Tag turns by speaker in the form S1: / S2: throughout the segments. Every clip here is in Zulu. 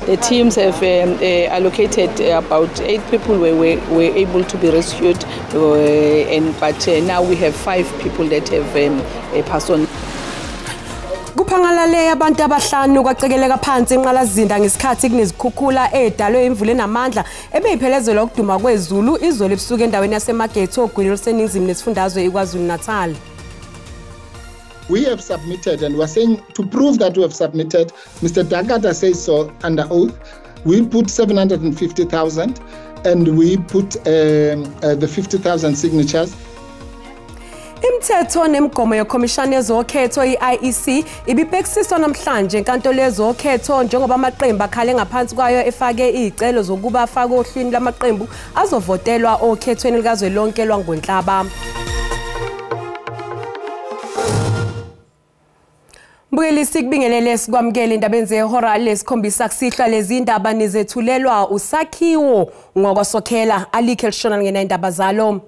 S1: The teams have allocated about 8 people were able to be rescued, but now we have 5 people that have passed on.
S2: Kuphangalale abantu abahlanu kwacekeleka phansi enqalazinda ngesikhathi kunezikhukhula edalwe imvula enamandla ebeyiphelezelwa ukuduma kwezulu izolo ebusuku endaweni yaseMagetho ogwini oluseningizimu nesifundazwe iKwaZulu-Natal.
S3: We have submitted, and we're saying to prove that we have submitted, Mr. Dakata says so under oath. We put 750,000 and we put the 50,000 signatures.
S2: Imithetho nemigomo yekhomishana yezokhetho i-IEC ibibhekisiswa namhlanje enkantolo yezokhetho njengoba amaqembu akhale ngaphansi kwayo efake izicelo zokuba afake ohlwini lamaqembu azovotelwa okhethweni likazwelonke lwangoNhlaba. Mbuyelisi kubingelele sikwamukele indabeni zehora lesikhombisa kusihlwa lezi indaba nizethulelwa usakhiwo ngokwasokhela alikhe lishona ngena indaba zalo.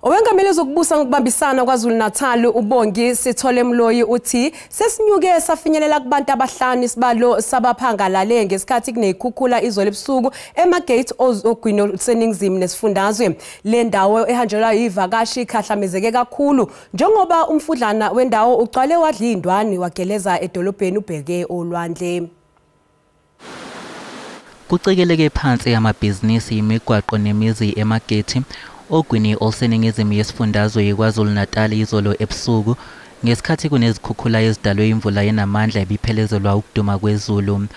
S2: Owengamele zokubusa ngokubambisana kwaZulu-Natal uBongi Sithole Mloyi uthi sesinyuke safinyelela kubantu abahlanu isibalo sabaphangalale ngesikhathi kunezikhukhula izolo ebusuku eMagate ogwini oluseningizimu nesifundazwe. Le ndawo ehanjelwa yivakashi ikhahlamezeke kakhulu njengoba umfudlana wendawo ugcwale wadla indwani wageleza edolobheni ubheke olwandle.
S4: Kucekeleke phansi amabhizinisi imigwaqo nemizi eMagate ogwini oluseningizimu yesifundazwe iKwaZulu-Natal izolo ebusuku ngesikhathi kunezikhukhula ezidalwe imvula enamandla ebiphelezelwa ukuduma kwezulu.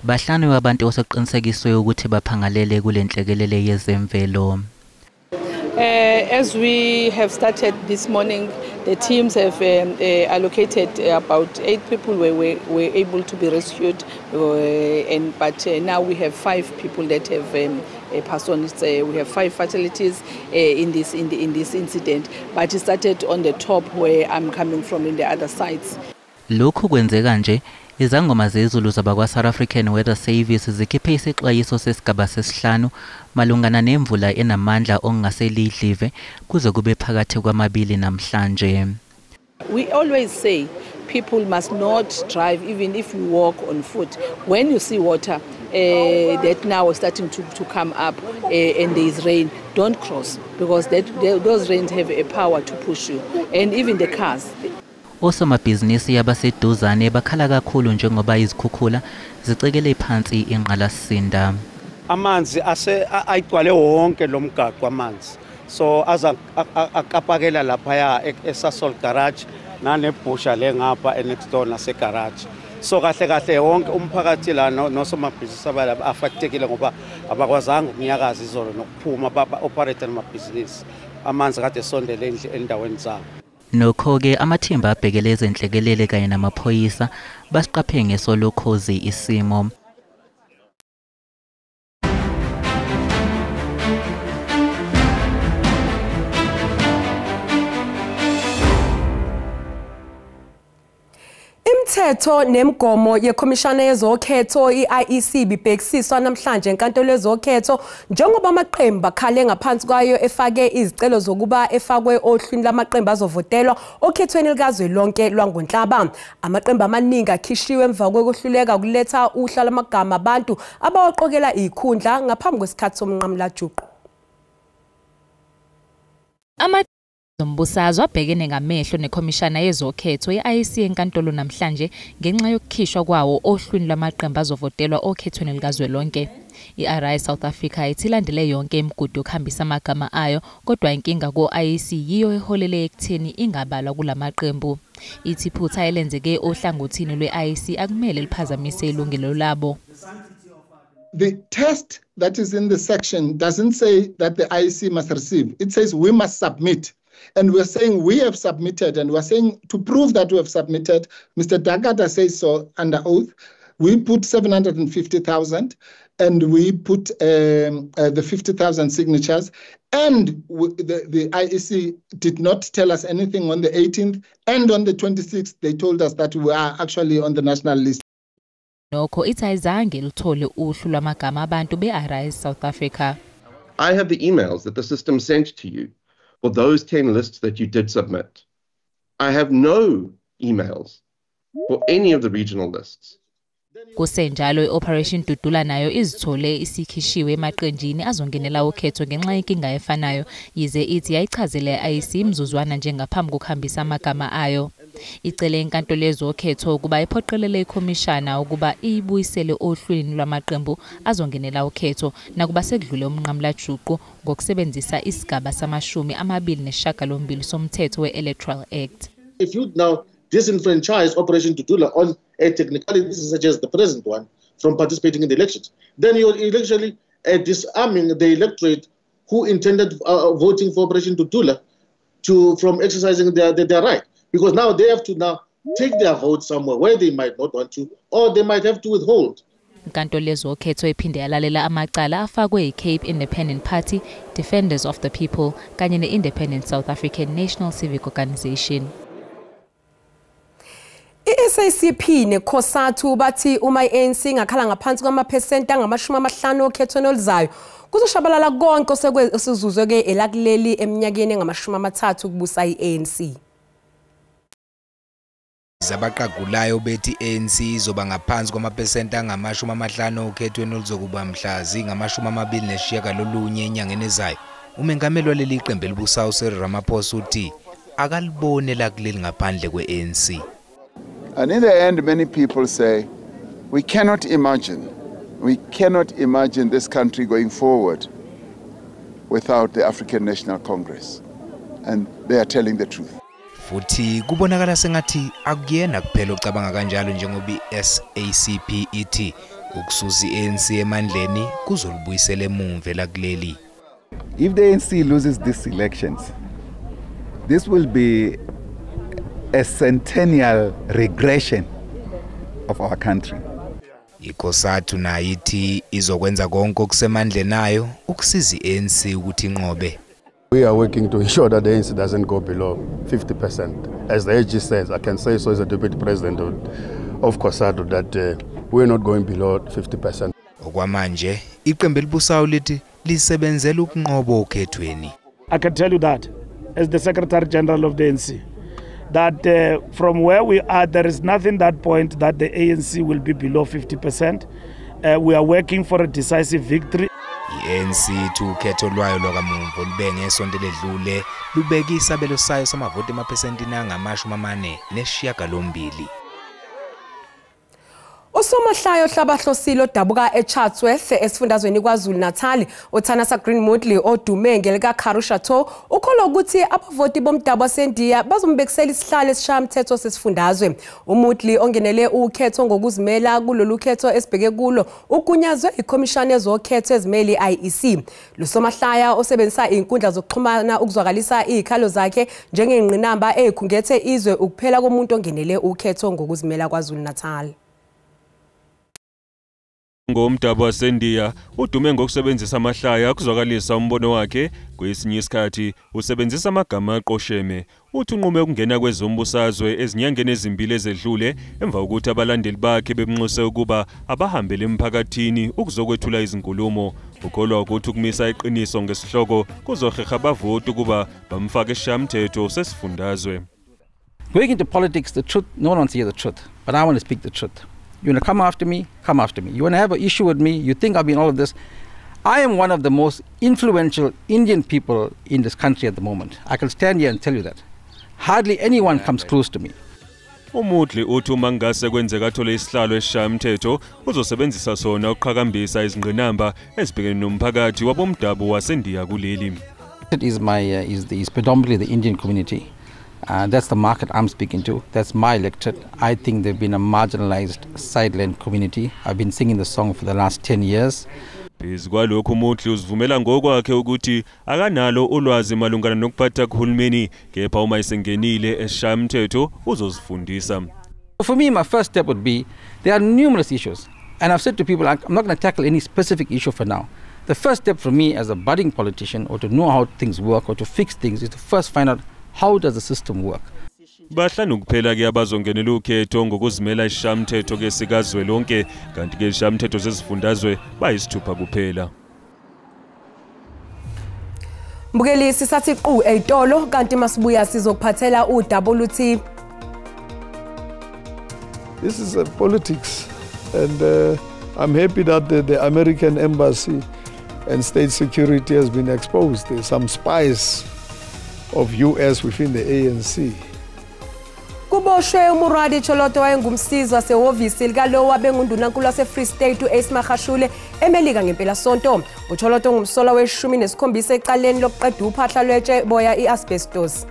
S4: Bahlanu abantu osoqinisekiswe ukuthi baphangalele kulenhlekelele yezemvelo.
S1: As we have started this morning, the teams have allocated about 8 people were able to be rescued, but now we have 5 people that have passed on. We have 5 fatalities in this incident, but it started on the top where I'm coming from in the other sides.
S4: Lokhu kwenzeka nje izangoma zezulu zabakwa-South African Weather Service zikhiphe isixwayiso sesigaba sesihlanu malungana nemvula enamandla ongaselidlive kuze kube phakathi kwamabili namhlanje.
S1: We always say people must not drive even if you walk on foot. When you see water that now is starting to come up and there is rain, don't cross because those rains have a power to push you, and even the cars.
S4: Osomabhizinisi abaseduzane bakhala kakhulu njengoba izikhukhula zicekele phansi inqalasisinda.
S5: Amanzi ayigcwale wonke lo mgaqo amanzi. So aza akapakela lapha eSasol garage nanebhusha lengapha next door nase garage. So kahle wonke umphakathi la nosomabhizinisi abalaba affectekile ngoba abakwazanga ukunyakaza izolo nokuphuma baba operate amabhizinisi. Amanzi kade sondele endaweni zabo.
S4: Nokho-ke amathimba abhekeleza inhlekelele kanye namaphoyisa basiqaphe ngesolokhozi isimo.
S2: Imithetho nemigomo yekhomishana yezokhetho i-IEC bibhekisiswa namhlanje enkantolo yezokhetho njengoba amaqembu akhale ngaphansi kwayo efake izicelo zokuba efakwe ohlwini lamaqembu azovotelwa okhethweni likazwelonke lwangoNhlaba. Amaqembu amaningi akhishiwe emva kokuhluleka ukuletha uhla lamagama abantu abawaqokela ikhundla ngaphambi kwesikhathi somnqamula juqu.
S6: Zombusazwe abhekene ngamehlo nekhomishana yezokhetho ye-IEC enkantolo namhlanje ngenxa yokukhishwa kwawo ohlwini lamaqembu azovotelwa okhethweni likazwelonke. I-RI South Africa ithi ilandele yonke imigudu yokuhambisa amagama ayo kodwa inkinga ko-IEC yiyo eholele ekutheni ingabalwa kulamaqembu. Ithi iphutha elenzeke ohlangothini lwe-IEC akumele liphazamise ilungelo labo.
S3: The test that is in the section doesn't say that the IEC must receive. It says we must submit. And we're saying we have submitted, and we're saying to prove that we have submitted, Mr. Dakata says so under oath. We put 750,000 and we put the 50,000 signatures. And the IEC did not tell us anything on the 18th. And on the 26th, they told us that we are actually on the national list.
S6: Nokho ithayizange luthole uhlu lwamagama abantu be-RI South Africa.
S7: I have the emails that the system sent to you for those 10 lists that you did submit. I have no emails for any of the regional lists.
S6: Kusenjalo i-Operation Dudula nayo izithole isikhishiwe emaqenjini azongenela ukhetho ngenxa yenkinga efanayo yize ithi yayichazele i-IEC imzuzwana njengaphambi kokuhambisa amagama ayo. Icele inkantolo yezokhetho ukuba iphoqelele ikhomishana ukuba ibuyisele ohlwini lwamaqembu azongenela ukhetho nakuba sekudlule umnqamla juqu ngokusebenzisa isigaba sama-28 somthetho we-Electoral Act.
S8: If you now disenfranchise Operation Dudula on a technicality such as the present one from participating in the elections, then you're actually disarming the electorate who intended voting for Operation Dudula from exercising their right. Because now they have to now take their vote somewhere where they might not want to, or they might have to withhold.
S6: Inkantolo yezokhetho iphinde yalalela amacala afakwe i-Cape Independent Party, Defenders of the People kanye ne-Independent South African National Civic Organisation.
S2: I-SABC nekhosathu bathi uma i-ANC ngakhala ngaphansi kwamaphesenti angama-50 okhethweni oluzayo kuzoshabalala konke osezuzwe ke elakuleli eminyakeni engama-30 kubusa i-ANC.
S9: Zabaqagulayo bethi ANC izoba ngaphansi kwamaphesenti angama-50 okhethweni oluzokuba mhla zingama-29 enyangeni ezayo. Umengameli waleli qembu elibusayo uCyril Ramaphosa uthi akalibone lakuleli ngaphandle kwe-ANC.
S10: And in the end, many people say, we cannot imagine this country going forward without the African National Congress. And they are telling the truth.
S9: Futhi kubonakala sengathi akuyena kuphela ucabanga kanjalo njengoba i-SABC ithi ukususa i-ANC emandleni kuzolibuyisela emuva lakuleli.
S11: If the ANC loses these elections, this will be a centennial regression of our country.
S9: Ikhosathu nayo ithi izokwenza konke okusemandleni nayo ukusiza i-ANC ukuthi inqobe.
S12: We are working to ensure that the ANC doesn't go below 50%. As the AG says, I can say so as a deputy president of COSATU that we're not going below 50%.
S9: Okwamanje iqembu elibusayo lithi lisebenzela ukunqoba okhethweni.
S13: I can tell you that as the Secretary General of the ANC that from where we are, there is nothing that point that the ANC will be below 50%. We are working for a decisive victory.
S9: I-ANC ukhetho lwayo lokamuva olube ngesonto ledlule lubeka isabelo sayo samavoti emaphesentini angama-48.
S2: Usomahlayo hlabahlosile odabuka eChatsworth esifundazweni kwaZulu Natal uThanasa Greenwoodley odume ngelika Karushato ukholwa ukuthi abavoti bomdabu waseNdiya bazombekisela isihlalo esishamthetho sesifundazwe. uMoodley ongenele ukhetho ngokuzimela kulolu khetho esibheke kulo ukunyazwe ikhomishana yezokhetho ezimeli i-IEC. Lusomahlaya osebenzisa inkundla zokuxhumana ukuzwakalisa izikhalo zakhe njengengqinamba ezikhungethe izwe ukuphela komuntu ongenele ukhetho ngokuzimela kwaZulu Natal.
S14: Ngomdabu waseNdiya udume ngokusebenzisa amahlaya ukuzwakalisa umbono wakhe kwesinye isikhathi usebenzisa amagama aqosheme uthi unqume ukungena kwezombusazwe ezinyangeni ezimbili ezedlule emva kokuthi abalandeli bakhe bemnxuse ukuba abahambele emphakathini ukuzokwethula izinkulumo ukholwa ukuthi ukumisa iqiniso ngesihloko kuzoheha abavoti ukuba bamfake eshamthetho sesifundazwe.
S15: Going into politics, the truth, no one wants to hear the truth, but I want to speak the truth. You want to come after me? Come after me. You want to have an issue with me? You think I've been all of this? I am one of the most influential Indian people in this country at the moment. I can stand here and tell you that. Hardly anyone comes close to me.
S14: uMoodley uthi uma ngase kwenzeka athole isihlalo esishamthetho uzosebenzisa sona ukuqhakambisa izingqinamba ezibhekene nomphakathi wabomdabu waseNdiya kuleli.
S15: It is is predominantly the Indian community. That's the market I'm speaking to. That's my electorate. I think they've been a marginalized sideline community. I've been singing the song for the last 10 years.
S14: Kwalokho uMoodley uzivumela ngokwakhe ukuthi akanalo ulwazi malungana nokuphatha kuhulumeni kepha uma isengenile eshamthetho uzozifundisa.
S15: For me, my first step would be, there are numerous issues. And I've said to people, I'm not going to tackle any specific issue for now. The first step for me as a budding politician or to know how things work or to fix things is to first find out how does the system work.
S14: Bahlanu kuphela ke abazongenela ukhetho ngokuzimela ishamthetho ke sikazwe lonke kanti ke ishamthetho sesifundazwe bayisithupha kuphela.
S2: Mbukelisi sathi qhu eyitolo kanti masibuya sizokuphathela uWT.
S16: This is a politics And I'm happy that the American embassy and state security has been exposed. There's some spies of US within the ANC.
S2: Kuboshwe uMuradi Choloto wayengumsizi wasehhovisi likalowo wabengundunankulu wase-Free State u-Ace Magashule eMelika ngempela sonto. UCholoto ngumsola we-17 ecaleni lokuqeda uphahla lwetsheboya i-asbestos.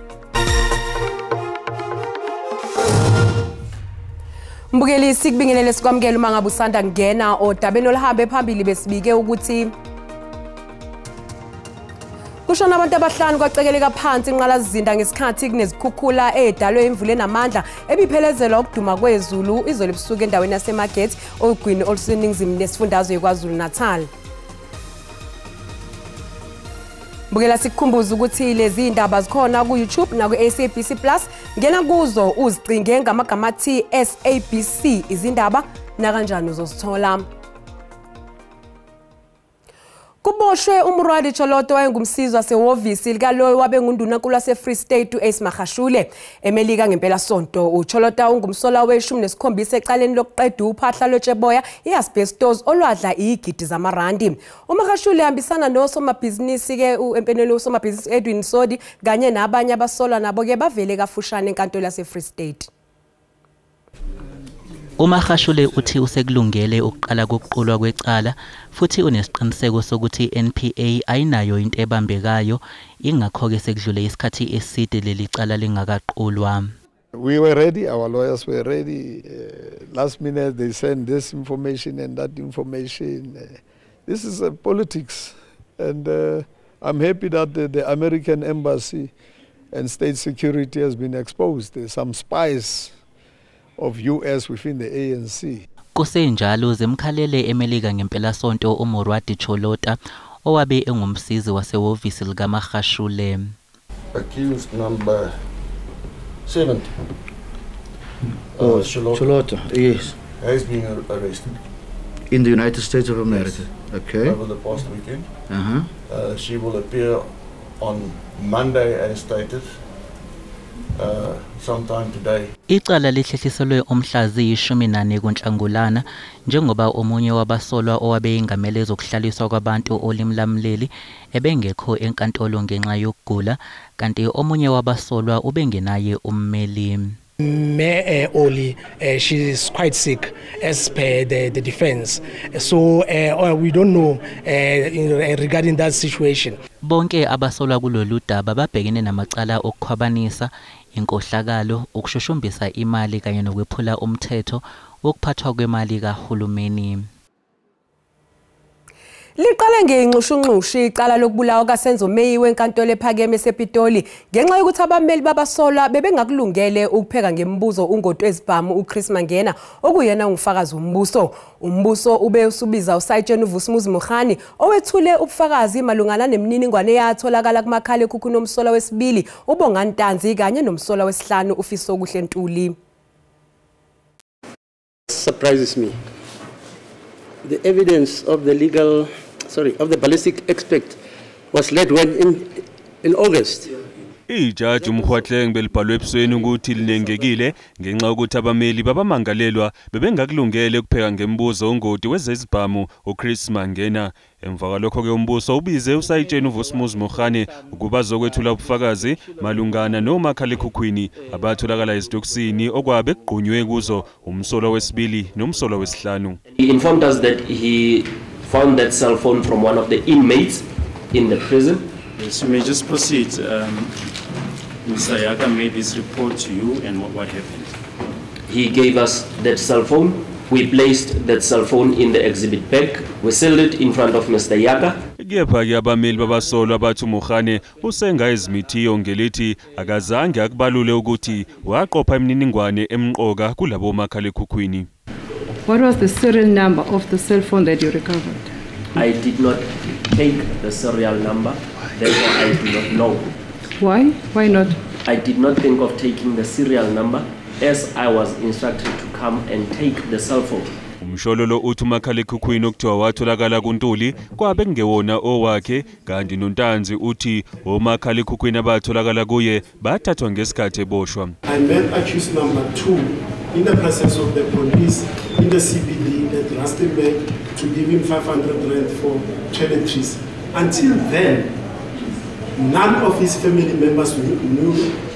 S2: Mbukeli sikubingelele sikwamukela uma ngabe usanda ngena odabeni oluhambe phambili besibike ukuthi kushona abantu abahlanu kwacekeleka phansi inqalazizinda ngesikhathi kunezikhukhula edalwe imvula enamandla ebiphelezelwa ukuduma kwezulu izolo ebusuku endaweni yaseMarket ogwini oluseningizimu nesifundazwe kwaZulu Natal. Mbukela sikukhumbuza ukuthi lezi indaba zikhona ku YouTube na ku SABC Plus ngena kuzo uzicinge ngamagama athi SABC izindaba na kanjani uzosithola. Kuboshwe uMuradi Choloto wayengumsizi wasehhovisi likalowo wabengundunankulu wase-Free State u-Ace Magashule eMelika ngempela sonto. UCholoto ungumsola we-17 ecaleni lokuqeda uphahla lwetsheboya i-asbestos olwadla igidi zamarandi. uMagashule hambisana nosomabhizinisi ke empenweni usomabhizinisi Edwin Sodi kanye nabanye abasolwa nabo ke bavele kafushane enkantolo yase-Free State.
S4: uMagashule uthi usekulungele ukuqala kokuqulwa kwecala futhi unesiqiniseko sokuthi NPA ayinayo into ebambekayo ingakho ke sekudlule isikhathi eside leli cala lingakaqulwa.
S16: We were ready, our lawyers were ready. Last minute they sent this information and that information. This is politics, and I'm happy that the American embassy and state security has been exposed. There's some spies of US within the ANC.
S4: Kusenjalo zemkhalele eMelika ngempela sonto uMuradi Choloto owabe engumsizi wasehhovisi likaMagashule.
S17: Accused number 7.
S18: Choloto, yes.
S17: Has been arrested.
S18: In the United States of America. Yes. Okay.
S17: Over the past weekend. She will appear on Monday as stated. Sometime today.
S4: Icala lihlehliselwe umhlazi 14 kuNhlangulana njengoba omunye wabasolwa owabeyingamele zokuhlaliswa kwabantu olimlamleli ebengekho enkantolo ngenxa yokugula kanti omunye wabasolwa ubengenaye ummeli.
S19: Oli, she is quite sick as per the defense. So we don't know regarding that situation.
S4: Bonke abasolwa kulolu daba babhekene namacala okukhwabanisa inkohlakalo ukushushumbisa imali kanye nokwephula umthetho wokuphathwa kwemali kahulumeni.
S2: Liqale ngenxushunxushi icala lokubulawa kaSenzo Meyi wenkantolo ephakeme esePitoli ngenxa yokuthi abameli babasolwa bebengakulungele ukupheka ngembuzo ungoto ezibhamu uChris Mangena okuyena ungufakazi wombuso. Umbuso ube usubiza uSayitsheni uVusumuzi Mukhani owethule ubufakazi malungana nemininingwane eyatholakala kumakhala ekhukhwini omsola wesibili uBongani Ntanzi kanye nomsola wesihlanu uFiso Kuhle Ntuli.
S20: Surprises me. The evidence of the ballistic expert was led when in August.
S14: Ijaji uMkhwahleng belibhalwe ebusweni ukuthi linengekile ngenxa yokuthi abameli babamangalelwa bebengakulungele ukupheka ngembuzo ongoti wezezibhamu uChris Mangena. Emva kwalokho ke umbuso ubize uSayitsheni uVusumuzi Mukhani ukuba zokwethula ubufakazi malungana nomakhalekhukhwini abatholakala ezitokisini okwabe kugqunywe kuzo umsolo wesibili nomsolo wesihlanu.
S21: He informed us that he found that cell phone from one of the inmates in the prison.
S22: Yes, you may just proceed. Mr. Yaka made this report to you, and what happened?
S21: He gave us that cell phone. We placed that cell phone in the exhibit bag. We sealed it in front of Mr. Yaka.
S14: Kepha ke abameli babasolwa bathi uMukhane usenga izimithiyo ngelithi akazange akubalule ukuthi waqopha imininingwane emqoka kulabo makhalekhukhwini.
S23: What was the serial number of the cell phone that you recovered?
S21: I did not take the serial number, therefore I do not know.
S23: Why? Why not?
S21: I did not think of taking the serial number as I was instructed to come and take the cell phone.
S14: Umshololo uthi umakhalekhukhwini okuthiwa watholakala kuNtuli kwabe kungewona owakhe kanti noNtanzi uthi omakhalekhukhwini abatholakala kuye bathathwa ngesikhathi eboshwa.
S24: I met accused number 2
S1: in the presence of the police in the CBD at Rustenburg to give him 500 rand for toiletries. Until then, none of his family members knew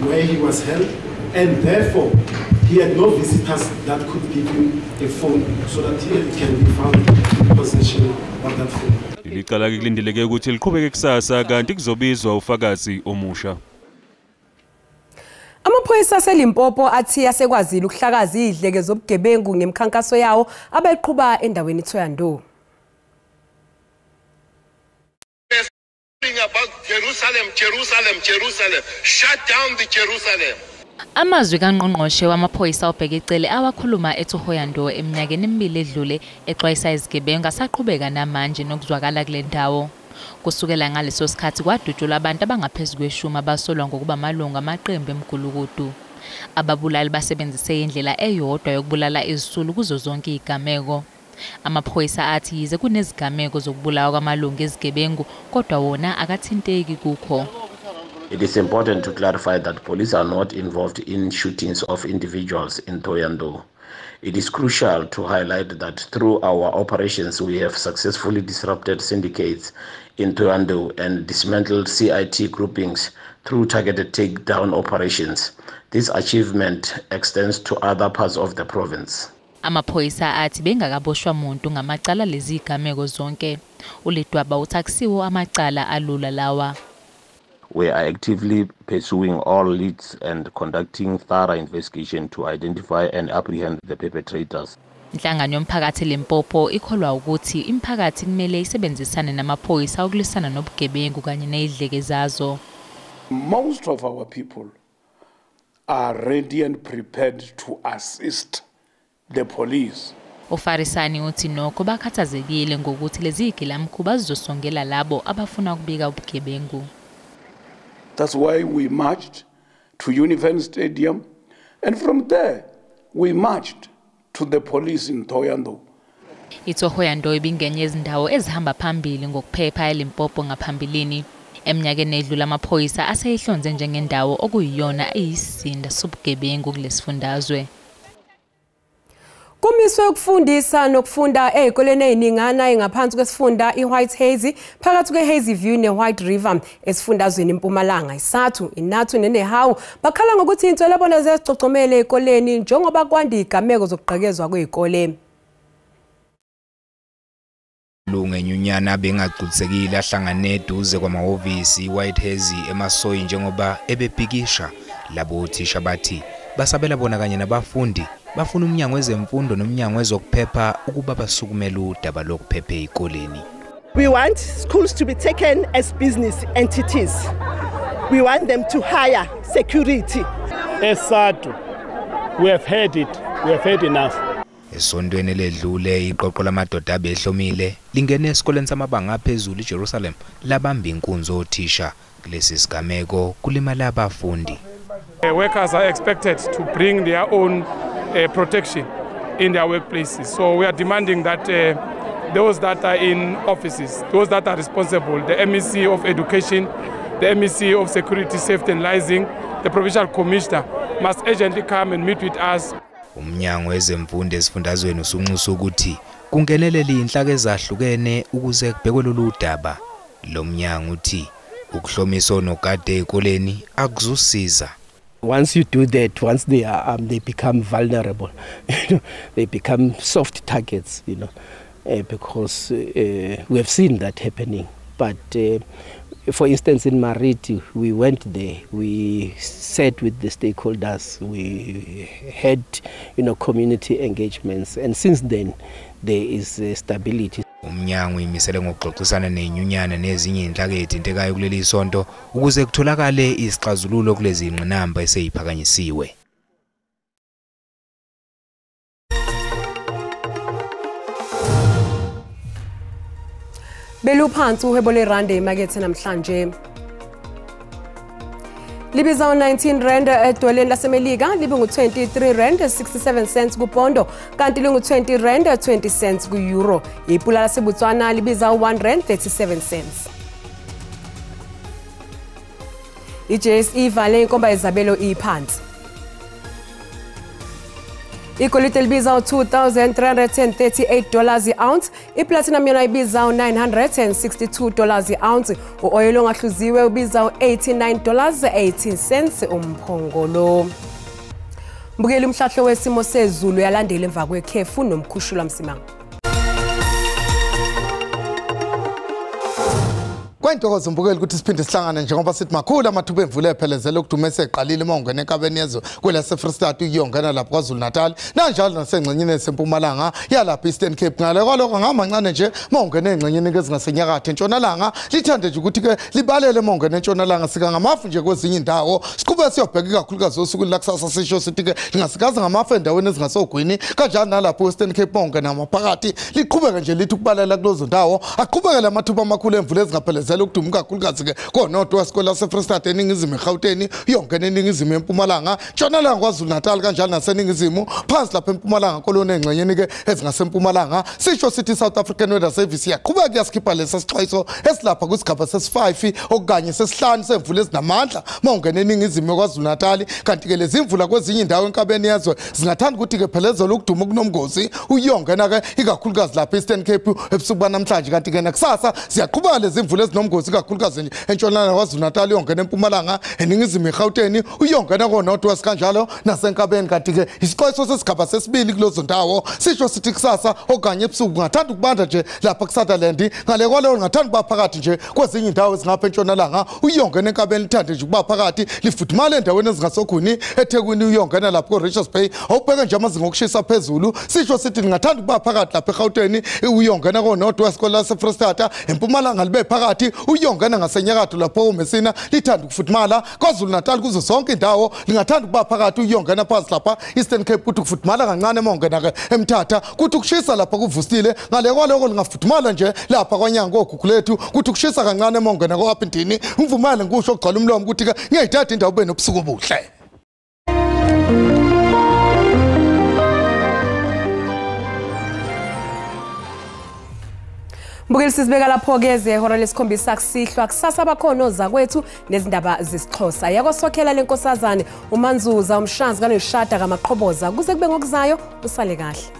S1: where he was held, and therefore he had no visitors that could give him a phone so that he can be found in possession of that phone.
S14: Ilicala kulindeleke ukuthi liqhubeke kusasa kanti kuzobizwa ufakazi omusha.
S2: Amaphoyisa aseLimpopo athi asekwazile ukuhlakaza idleke zobugebengu ngemkhankaso yawo abayiqhuba endaweni eThoyandou.
S3: About Jerusalem, Jerusalem, Jerusalem. Shut down the Jerusalem.
S6: Amazwi kaNgqongqoshe wamaphoyisa obheka icele awakhuluma eThoyandou eminyakeni emibili edlule exwayisa izigebengu asaqhubeka namanje nokuzwakala kule ndawo. Kusukela ngaleso sikhathi kwadutshulwa abantu abangaphezulu kweshumi abasolwa ngokuba amalungu amaqembu emgulukudu. Ababulali basebenzise indlela eyodwa yokubulala izisulu kuzo zonke izigameko. Amaphoyisa athi yize kunezigameko zokubulawa kwamalungu ezigebengu kodwa wona akathinteki kukho.
S5: It is important to clarify that police are not involved in shootings of individuals in Thoyandou. It is crucial to highlight that through our operations we have successfully disrupted syndicates in Thoyandou and dismantled CIT groupings through targeted takedown operations. This achievement extends to other parts of the province.
S6: Amaphoyisa athi bengakaboshwa umuntu ngamacala lezi zigameko zonke. ULidwaba uthaksiwo amacala alula lawa.
S5: We are actively pursuing all leads and conducting thorough investigation to identify and apprehend the perpetrators.
S6: Inhlangano yomphakathi eLimpopo ikholwa ukuthi imphakathi kumele isebenzisane namaphoyisa ukulwisana nobugebengu kanye nezidleke zazo.
S24: Most of our people are ready and prepared to assist the police.
S6: Ufarisani uthi nokho bakhathazekile ngokuthi lezi zigilamkhuba zizosongela labo abafuna ukubika ubugebengu.
S24: That's why we marched to Univen Stadium, and from there we marched to the police in Thoyandou.
S6: Thoyandou ibingenye izindawo ezihamba phambili ngokuphepha eLimpopo ngaphambilini. Eminyakeni edlula amaphoyisa aseyihlonze njengendawo okuyiyona eyisinda sobugebengu kulesifundazwe.
S2: Kumiswe ukufundisa nokufunda ezikoleni eziningana engaphansi kwesifunda iWhite Hazy phakathi kweHazy View neWhite River esifundazweni eMpumalanga. Isathu, iNathu neNehawu bakhala ngokuthi intswelabona zezicocomele ezikoleni njengoba kwanda izigameko zokugqekezwa kwezikole.
S9: Lungenyunyana bengagcutsekile ahlangane eduze kwamahhovisi iWhite Hazy eMasoyi njengoba ebebhikisha labo othisha bathi basabela bona kanye nabafundi bafuna umnyango wezemfundo nomnyango wezokuphepha ukuba basukumele udaba lokuphepha ezikoleni.
S25: We want schools to be taken as business entities. We want them to hire security.
S13: Esatu, we have heard it. We have heard enough.
S9: Esondweni ledlule iqoqo lamadoda abehlomile lingene esikoleni samabanga aphezulu eJerusalem labamba inkunzi othisha kulesi sigameko kulimala abafundi.
S26: Workers are expected to bring their own protection in their workplaces. So we are demanding that those that are in offices, those that are responsible, the MEC of Education, the MEC of Security, Safety and Licensing, the Provincial Commissioner must urgently come and meet with us.
S9: Umnyango wezemfundo esifundazweni usunxusa ukuthi kungenelele inhlaka ezahlukene ukuze kubhekwe lolu daba. Lo mnyango uthi ukuhlomisa onogade ezikoleni akuzusiza.
S19: Once you do that, once they become vulnerable, they become soft targets, because we have seen that happening. But for instance, in Mariti, we went there, we sat with the stakeholders, we had community engagements, and since then there is stability.
S9: Umnyango imisele ngokuxoxisana nenyunyana nezinye inhlaka ezithintekayo kuleli sonto ukuze kutholakale isixazululo kulezi ingqinamba eseyiphakanyisiwe.
S2: Beluphansi uhwebo lerandi emakethe namhlanje. Libiza 19 rand edoleni lasemelika, libe ngu23 rand 67 cents kupondo, kanti lingu 20 rand 20 cents ku euro. Ipula laseBotswana libiza 1 rand 37 cents. IJSE ivale inkomba yezabelo iphansi. Igolide libiza $2,338 i-ounce, iplatinum yona ibiza $962 i-ounce, uoil ongahluziwe ubiza $89.18 umphongolo. Mbukeli umhlahlo wesimo sezulu yalandela emva kwekhefu nomkhushula Msimanga.
S7: Kwayintokozo mbukeli ukuthi siphinde sihlangane njengoba sithi makhulu amathuba emvula ephelezele ukudumisa eqalile mawungena enkabeni yezwe kwelase Free State ukuyongena lapha kwaZulu Natal nanjalo nasengxenyeni esempumalanga yalapha Eastern Cape ngale kwaloko ngamancane nje mawungena engxenyeni ezingasenyakatho entshonalanga lithande nje ukuthi ke libalele mawungena entshonalanga sika ngamafu nje kwezinye indawo siqhubeka siyobheka kakhulukazi osuku lakusasa sisho sithi ke lingasikaza ngamafu endaweni ezingasogwini kanjalo nalapha Western Cape mawungena amaphakathi liqhubeka nje lithi ukubalela kulozo ndawo aqhubekele amathuba amakhulu emvula ezingaphelezele ukuduma kakhulukazi ke konodwa wesikole lase-Free State eningizimu eGauteng yonke eningizimu empumalanga ntshonalanga kwaZulu Natal kanjalo naseningizimu phansi lapha empumalanga kolona engxenyeni ke ezingasempumalanga sisho sithi South African Weather Service yaqhubeka yasikhipa lesa sixwayiso esilapha kwisigaba sesi-5 okanye sesihlanu semvula ezinamandla mawungena eningizimu kwaZulu Natal kanti ke lezi imvula kwezinye indawo enkabeni yezwe zingathanda ukuthi ke phelezela ukuduma okunomgozi uyongena ke ikakhulukazi lapha Eastern Cape ebusuku banamhlanje kanti ke nakusasa siyaqhubeka lezi imvula ezinomgozi kakhulukazi nje entshonalanga kwaZulu Natal yongena empumalanga eningizimu eGauteng uyongena konodwa sikanjalo nasenkabeni kanti ke isixwayiso sesigaba sesibili kulozo ndawo sisho sithi kusasa okanye ebusuku ngathanda ukubanda nje lapha kuSutherland ngale kwaleyo ngathanda kuba phakathi nje kwezinye indawo ezingapha entshonalanga uyongena enkabeni lithande nje kuba phakathi lifuthumala endaweni ezingasogwini eThekwini uyongena lapha kuRichards Bay awubheke nje amazinga okushisa phezulu sisho sithi ngathanda kuba phakathi lapha eGauteng uyongena konodwa wesikole lase-Free State empumalanga libe phakathi uyongena ngasenyakatho lapho uMessina lithanda ukufuthumala kwaZulu Natal kuzo zonke indawo lingathanda ukuba phakathi uyongena phansi lapha Eastern Cape kuthi kufuthumala kancane mawungena ke eMthatha kuthi kushisa lapha kuvusile ngale kwaloko lingafuthumala nje lapha kwaNyanga oGugulethu kuthi kushisa kancane mawungena kwaPintini umvumale ngisho ogcwala umlomo ukuthi ke ngiyayithatha indawo bene ubusuku obuhle.
S2: Mbukeli sizibeka lapho ke zehora lesikhombisa kusihlwa kusasa bakhona ozakwethu nezindaba zesiXhosa yakosokhela lenkosazane uManzuza umshanzi kaNoshada kaMaqhoboza kuze kube ngokuzayo usale kahle.